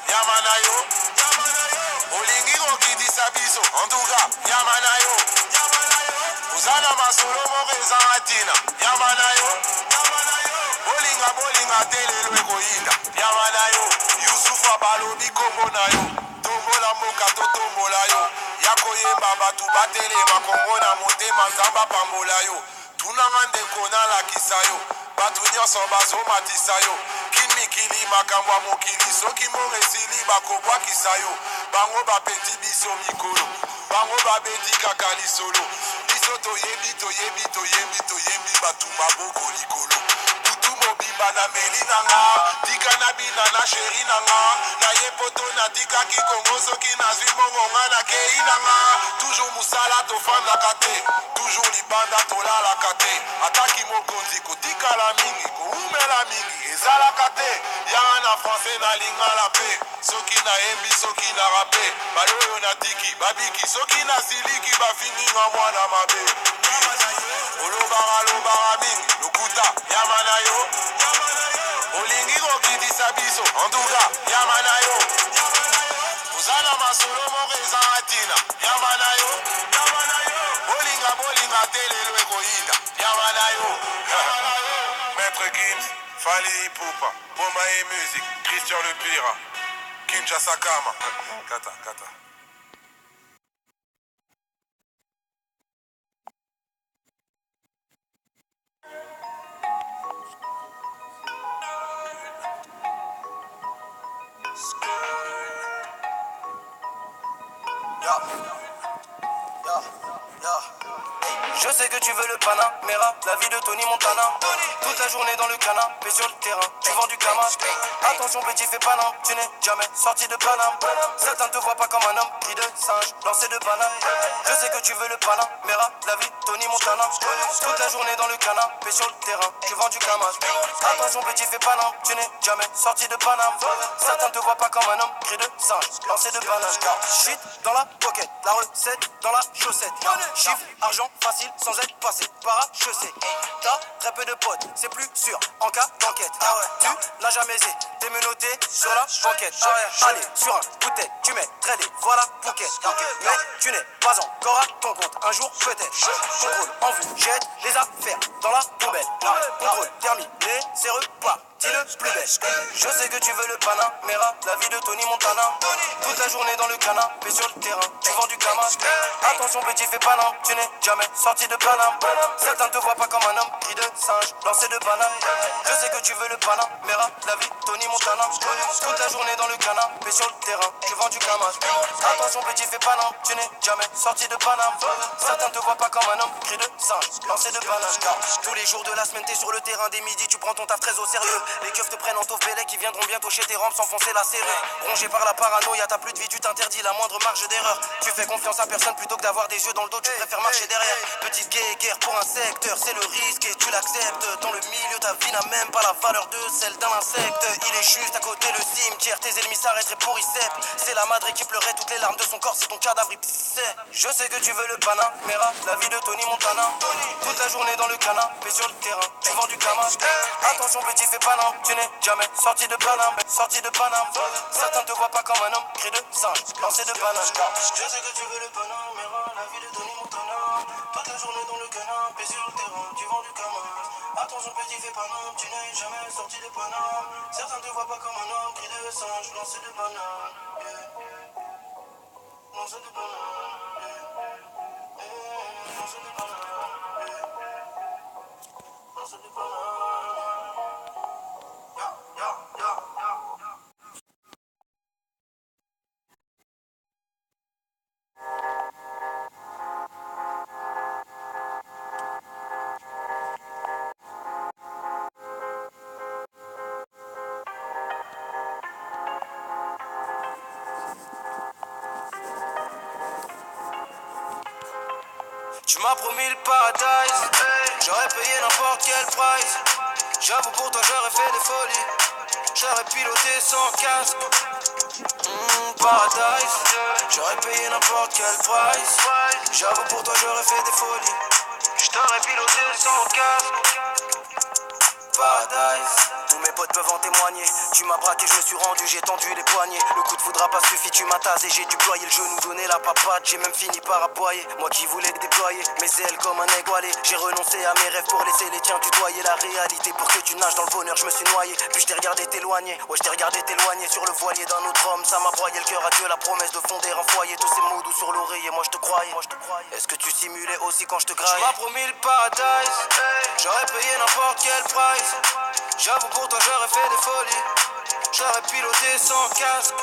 yamana yo. Olingi kokitisa biso, en tout cas, yamana yo. Uzana masolo moreza atina, yamana yo. Bolinga telelo ekoyinda, yamana yo. Yusufa balobi kombo na yo. Tombola moka to tombola yo. Yakoyemba batu batelema kongo na motema nzamba pambola yo. Tunanga ndeko nalakisa yo. Batu nyonso bazomatisa yo. Kimikili makambo ya mokili soki moresili bakobwakisa yo. Bango bapeti biso mikolo, bango babeti kaka lisolo. Biso toyebi batu maboko likolo. Butu mobimba na meli nanga, tika na bina na sheri nanga. Na ye poto na tika kikongo soki nazwi mongonga na kei nanga. Toujours musala tofandaka te, toujours libanda tolalaka te. Ataki mokonzi kotikala mingi, koumela mingi ezalaka te. Yanga na français na lingala pe, soki na yembi soki na rape. Baloyo na tiki babiki, soki na siliki bafininga mwana mabe. Olobara mingi, lokuta yamana yo. Olingi kokitisa biso, en tout cas yamana yo. Uzana masolo moreza atina, yamana yo. Bolinga telelo ekoyinda, yamana yo. Maître Gims, Fali Ipupa, Boma et Musique, Christian le Pira, Kinshasa Kama, Kata. Je sais que tu veux le Panamera, la vie de Tony Montana. Toute la journée dans le canapé sur le terrain, tu vends du Kamas. Attention petit, fais pas non, tu n'es jamais sorti de Paname. Certains te voient pas comme un homme pris de singe, lancé de banane. Je sais que tu veux le Panamera, la vie de Tony Montana. Toute la journée dans le canapé sur le terrain, tu vends du Kamas. Attention petit, fais pas non, tu n'es jamais sorti de Paname. Certains te voient pas comme un homme pris de singe, lancé de banane. Shit dans la pocket, la recette dans la chaussette. Chiffre, argent facile sans être passé par HEC. T'as très peu de potes, c'est plus sûr en cas d'enquête. Tu n'as jamais été menotté sur la banquette. Allez, sur un bouteille, tu mets tradé, voilà bouquet. Mais tu n'es pas encore à ton compte, un jour peut-être. Contrôle en vue, jette les affaires dans la poubelle. Contrôle terminé, c'est reparti le plus belle. Je sais que tu veux le Panamera, la vie de Tony Montana. Toute la journée dans le canapé sur le terrain, tu vends du Kamas. Attention petit, fais pas non, tu n'es jamais sorti de Paname. Certains te voient pas comme un homme pris de singe, lancé de banane. Je sais que tu veux le Panamera, la vie de Tony Montana. Toute la journée dans le canapé sur le terrain, tu vends du Kamas. Attention petit, fais pas non, tu n'es jamais sorti de Paname. Certains te voient pas comme un homme pris de singe, lancé de banane. Tous les jours de la semaine t'es sur le terrain, des midis tu prends ton taf très au sérieux. Les keufs te prennent en taufe bélec, qui viendront bientôt chez tes rampes s'enfoncer la serrure. Rongé par la paranoïa, t'as plus de vie, tu t'interdis la moindre marge d'erreur. Tu fais confiance à personne plutôt que d'avoir des yeux dans le dos, tu préfères marcher derrière. Petite guerre pour un secteur, c'est le risque et tu l'acceptes. Dans le milieu, ta vie n'a même pas la valeur de celle d'un insecte. Il est juste à côté le cimetière, tes ennemis s'arrêteraient pour y cèpent. C'est la madre qui pleurait toutes les larmes de son corps si ton cadavre y pissait. Je sais que tu veux le Panamera, la vie de Tony Montana. Toute la journée dans le canapé sur le terrain, tu vends du Kamas. Attention petit, fais pas non, tu n'es jamais sorti de Paname, sorti de Paname. Certains te voient pas comme un homme pris de singe, lancé de banane. Je sais que tu veux le Panamera, la vie de Tony Montana. Toute la journée dans le canapé sur le terrain, tu vends du Kamas. Attention petit, fais pas non, tu n'es jamais sorti de Paname. Certains te voient pas comme un homme pris de singe, lancé de banane. Lancé de banane. Lancé de banane. Lancé de banane. Tu m'as promis le paradise, j'aurais payé n'importe quel price. J'avoue pour toi j'aurais fait des folies, j'aurais piloté sans casque. Paradise, j'aurais payé n'importe quel price. J'avoue pour toi j'aurais fait des folies, j't'aurais piloté sans casque. Paradise, tous mes potes peuvent en témoigner. Tu m'as braqué, je me suis rendu, j'ai tendu les poignets. Le coup de foudre a pas suffi, tu m'as tasé, j'ai déployé le genou, donné la papade. J'ai même fini par aboyer, moi qui voulais déployer mes ailes comme un égualé. J'ai renoncé à mes rêves pour laisser les tiens tutoyer la réalité. Pour que tu nages dans le bonheur, je me suis noyé. Puis je t'ai regardé t'éloigner, ouais je t'ai regardé t'éloigner. Sur le voilier d'un autre homme, ça m'a broyé le cœur. Adieu la promesse de fonder un foyer. Tous ces mots doux sur l'oreiller, moi je te croyais. Est-ce que tu simulais aussi quand je te graille? Tu m'as promis le paradise, j'aurais payé n'importe quel price. J'avoue pour toi j'aurais fait des folies, j'aurais piloté sans casque.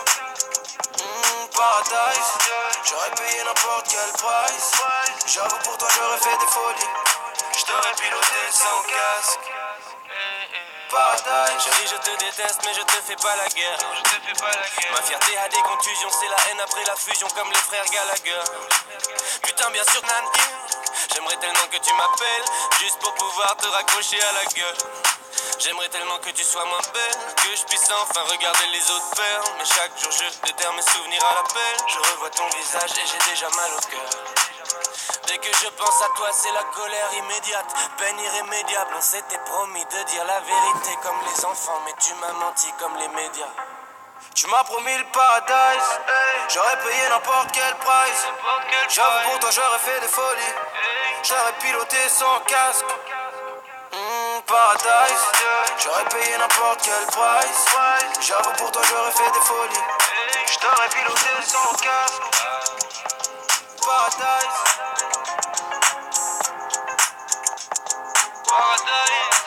Paradise, j'aurais payé n'importe quel price. J'avoue pour toi j'aurais fait des folies, j'aurais piloté sans casque. Paradise. Chérie, je te déteste, mais je te fais pas la guerre. Ma fierté a des contusions, c'est la haine après la fusion, comme les frères Gallagher. Putain, bien sûr, Nanny, j'aimerais tellement que tu m'appelles, juste pour pouvoir te raccrocher à la gueule. J'aimerais tellement que tu sois moins belle, que je puisse enfin regarder les autres faire. Mais chaque jour je déterre mes souvenirs à l'appel. Je revois ton visage et j'ai déjà mal au cœur. Dès que je pense à toi, c'est la colère immédiate, peine irrémédiable. On s'était promis de dire la vérité comme les enfants, mais tu m'as menti comme les médias. Tu m'as promis le paradise, j'aurais payé n'importe quel price. J'avoue pour toi j'aurais fait des folies, j'aurais piloté sans casque. Paradise, j'aurais payé n'importe quel price. J'avoue pour toi j'aurais fait des folies, j'aurais piloté sans casque. Paradise. Paradise.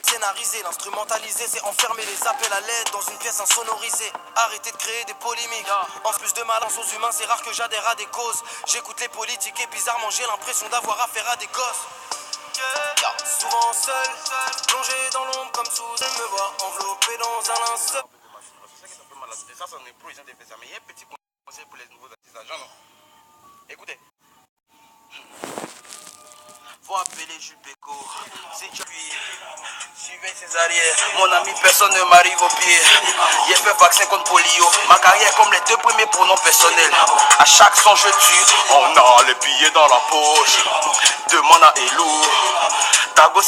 Scénariser, l'instrumentaliser, c'est enfermer les appels à l'aide dans une pièce insonorisée. Arrêter de créer des polémiques. En plus de malins aux humains, c'est rare que j'adhère à des causes. J'écoute les politiques et bizarrement j'ai l'impression d'avoir affaire à des gosses. Souvent seul, plongé dans l'ombre comme sous. Je me vois enveloppé dans un linceul. Ça, c'est un pro, ils ont fait ça. Mais il y a un petit conseil pour les nouveaux artistes d'argent, non? Écoutez. Faut appeler Jules Péco. Si tu suivez ses arrières, mon ami, personne ne m'arrive au pied. J'ai fait vaccin contre polio. Ma carrière comme les deux premiers pronoms personnels. À chaque son je tue. On a les billets dans la poche. Demande à Elou. Tago,